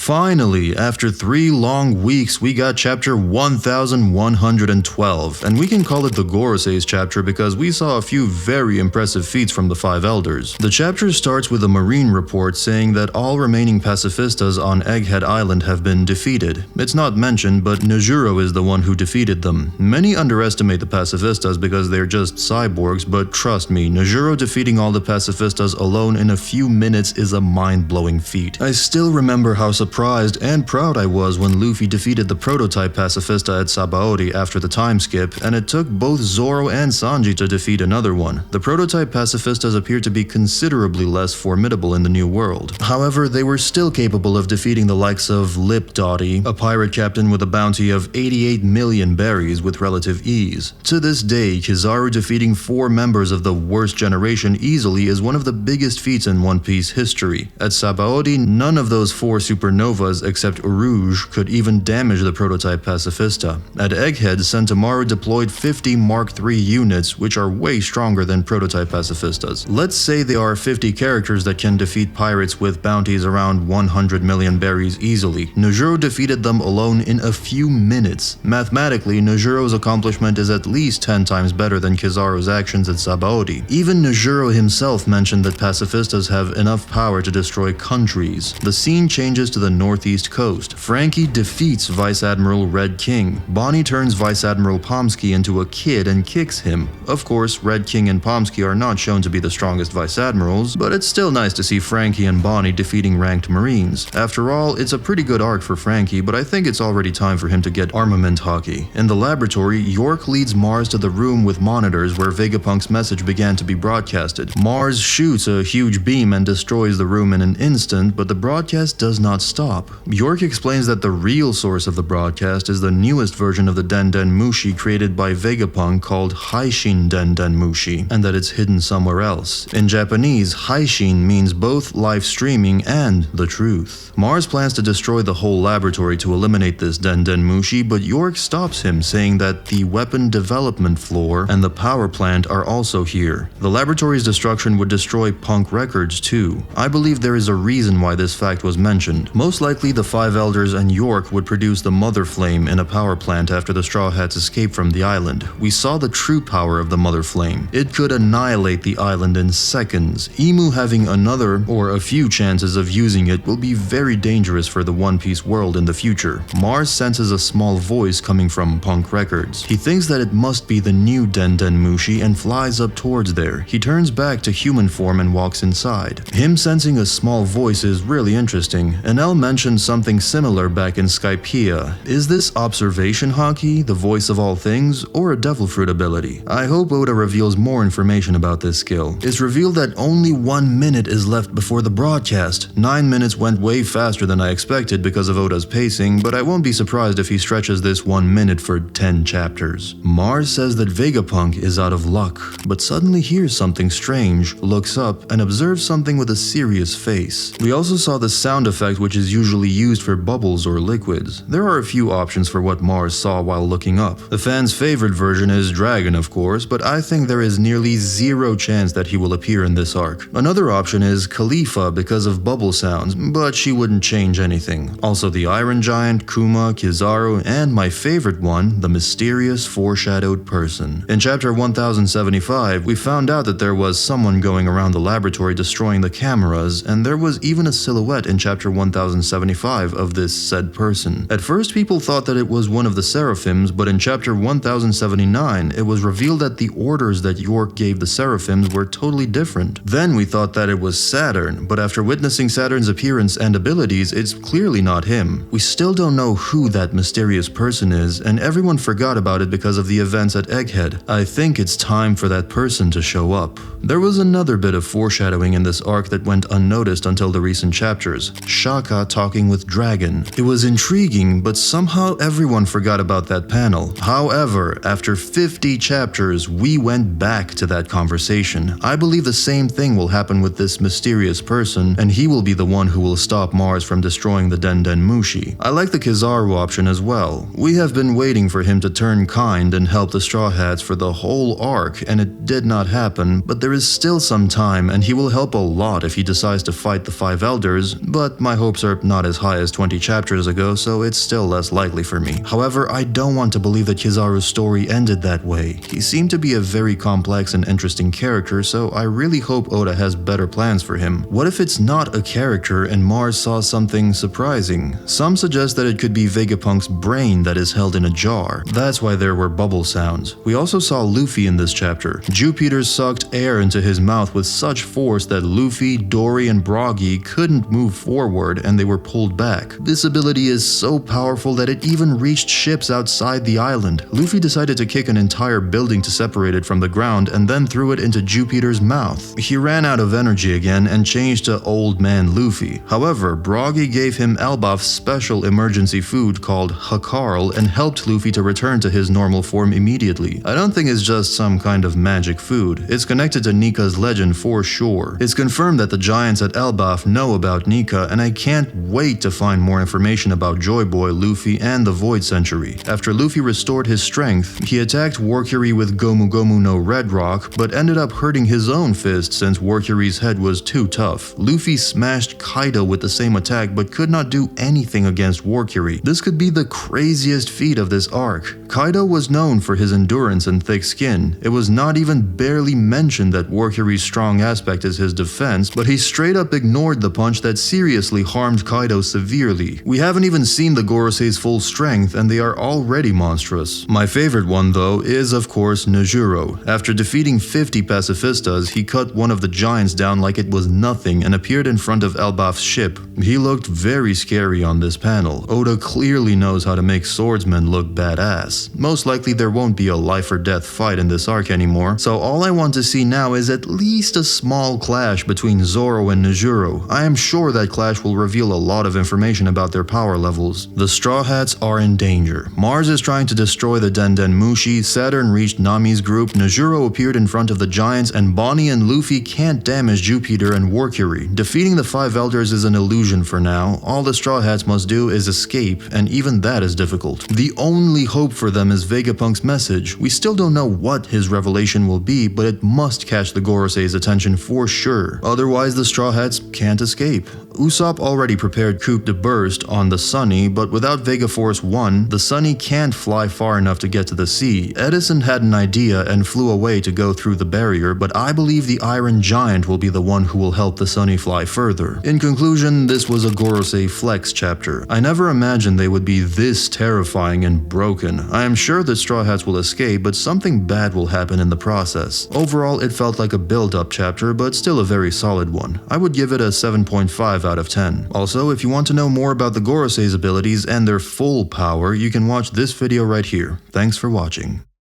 Finally, after 3 long weeks, we got chapter 1112, and we can call it the Gorosei's chapter because we saw a few very impressive feats from the 5 elders. The chapter starts with a marine report saying that all remaining pacifistas on Egghead Island have been defeated. It's not mentioned, but Nusjuro is the one who defeated them. Many underestimate the pacifistas because they're just cyborgs, but trust me, Nusjuro defeating all the pacifistas alone in a few minutes is a mind-blowing feat. I still remember how surprised and proud I was when Luffy defeated the prototype pacifista at Sabaody after the time skip, and it took both Zoro and Sanji to defeat another one. The prototype pacifistas appear to be considerably less formidable in the New World. However, they were still capable of defeating the likes of Lip Dottie, a pirate captain with a bounty of 88 million berries, with relative ease. To this day, Kizaru defeating 4 members of the worst generation easily is one of the biggest feats in One Piece history. At Sabaody, none of those 4 supernovas except Urouge could even damage the prototype pacifista. At Egghead, Sentomaru deployed 50 Mark III units, which are way stronger than prototype pacifistas. Let's say there are 50 characters that can defeat pirates with bounties around 100 million berries easily. Nusjuro defeated them alone in a few minutes. Mathematically, Nusjuro's accomplishment is at least 10 times better than Kizaru's actions at Sabaody. Even Nusjuro himself mentioned that pacifistas have enough power to destroy countries. The scene changes to the northeast coast. Frankie defeats Vice Admiral Red King. Bonnie turns Vice Admiral Pomsky into a kid and kicks him. Of course, Red King and Pomsky are not shown to be the strongest Vice Admirals, but it's still nice to see Frankie and Bonnie defeating ranked Marines. After all, it's a pretty good arc for Frankie, but I think it's already time for him to get armament hockey. In the laboratory, York leads Mars to the room with monitors where Vegapunk's message began to be broadcasted. Mars shoots a huge beam and destroys the room in an instant, but the broadcast does not stop. York explains that the real source of the broadcast is the newest version of the Denden Mushi created by Vegapunk called Haishin Denden Mushi, and that it's hidden somewhere else. In Japanese, Haishin means both live streaming and the truth. Mars plans to destroy the whole laboratory to eliminate this Denden Mushi, but York stops him, saying that the weapon development floor and the power plant are also here. The laboratory's destruction would destroy Punk Records too. I believe there is a reason why this fact was mentioned. Most likely the 5 elders and York would produce the Mother Flame in a power plant after the Straw Hats escaped from the island. We saw the true power of the Mother Flame. It could annihilate the island in seconds. Emu having another or a few chances of using it will be very dangerous for the One Piece world in the future. Mars senses a small voice coming from Punk Records. He thinks that it must be the new Denden Mushi and flies up towards there. He turns back to human form and walks inside. Him sensing a small voice is really interesting. Enel mentioned something similar back in Skypiea. Is this observation hockey, the voice of all things, or a devil fruit ability? I hope Oda reveals more information about this skill. It's revealed that only 1 minute is left before the broadcast. 9 minutes went way faster than I expected because of Oda's pacing, but I won't be surprised if he stretches this 1 minute for 10 chapters. Mars says that Vegapunk is out of luck, but suddenly hears something strange, looks up, and observes something with a serious face. We also saw the sound effect which is usually used for bubbles or liquids. There are a few options for what Mars saw while looking up. The fans' favorite version is Dragon, of course, but I think there is nearly 0 chance that he will appear in this arc. Another option is Khalifa because of bubble sounds, but she wouldn't change anything. Also the Iron Giant, Kuma, Kizaru, and my favorite one, the mysterious foreshadowed person. In chapter 1075, we found out that there was someone going around the laboratory destroying the cameras, and there was even a silhouette in chapter 1075 of this said person. At first people thought that it was one of the Seraphims, but in chapter 1079 it was revealed that the orders that York gave the Seraphims were totally different. Then we thought that it was Saturn, but after witnessing Saturn's appearance and abilities, it's clearly not him. We still don't know who that mysterious person is, and everyone forgot about it because of the events at Egghead. I think it's time for that person to show up. There was another bit of foreshadowing in this arc that went unnoticed until the recent chapters. Shaka talking with Dragon. It was intriguing, but somehow everyone forgot about that panel. However, after 50 chapters, we went back to that conversation. I believe the same thing will happen with this mysterious person, and he will be the one who will stop Mars from destroying the Denden Mushi. I like the Kizaru option as well. We have been waiting for him to turn kind and help the Straw Hats for the whole arc, and it did not happen, but there is still some time, and he will help a lot if he decides to fight the 5 elders, but my hopes are are not as high as 20 chapters ago, so it's still less likely for me. However, I don't want to believe that Kizaru's story ended that way. He seemed to be a very complex and interesting character, so I really hope Oda has better plans for him. What if it's not a character and Mars saw something surprising? Some suggest that it could be Vegapunk's brain that is held in a jar. That's why there were bubble sounds. We also saw Luffy in this chapter. Jupiter sucked air into his mouth with such force that Luffy, Dory, and Broggy couldn't move forward and they were pulled back. This ability is so powerful that it even reached ships outside the island. Luffy decided to kick an entire building to separate it from the ground and then threw it into Jupiter's mouth. He ran out of energy again and changed to Old Man Luffy. However, Broggy gave him Elbaf's special emergency food called Hakarl and helped Luffy to return to his normal form immediately. I don't think it's just some kind of magic food. It's connected to Nika's legend for sure. It's confirmed that the giants at Elbaf know about Nika, and I can't wait to find more information about Joy Boy, Luffy, and the Void Century. After Luffy restored his strength, he attacked Warcury with Gomu Gomu no Red Rock, but ended up hurting his own fist since Warcury's head was too tough. Luffy smashed Kaido with the same attack but could not do anything against Warcury. This could be the craziest feat of this arc. Kaido was known for his endurance and thick skin. It was not even barely mentioned that Warcury's strong aspect is his defense, but he straight up ignored the punch that seriously harmed Kaido severely. We haven't even seen the Gorosei's full strength and they are already monstrous. My favorite one though is of course Nusjuro. After defeating 50 pacifistas, he cut one of the giants down like it was nothing and appeared in front of Elbaf's ship. He looked very scary on this panel. Oda clearly knows how to make swordsmen look badass. Most likely there won't be a life or death fight in this arc anymore, so all I want to see now is at least a small clash between Zoro and Nusjuro. I am sure that clash will reveal a lot of information about their power levels. The Straw Hats are in danger. Mars is trying to destroy the Denden Mushi, Saturn reached Nami's group, Nusjuro appeared in front of the giants, and Bonnie and Luffy can't damage Jupiter and Warcury. Defeating the Five Elders is an illusion for now. All the Straw Hats must do is escape, and even that is difficult. The only hope for them is Vegapunk's message. We still don't know what his revelation will be, but it must catch the Gorosei's attention for sure. Otherwise, the Straw Hats can't escape. Usopp already prepared Coup de Burst on the Sunny, but without Vega Force 1, the Sunny can't fly far enough to get to the sea. Edison had an idea and flew away to go through the barrier, but I believe the Iron Giant will be the one who will help the Sunny fly further. In conclusion, this was a Gorosei Flex chapter. I never imagined they would be this terrifying and broken. I am sure the Straw Hats will escape, but something bad will happen in the process. Overall, it felt like a build-up chapter, but still a very solid one. I would give it a 7.5 out of 10. Also, if you want to know more about the Gorosei's abilities and their full power, you can watch this video right here. Thanks for watching.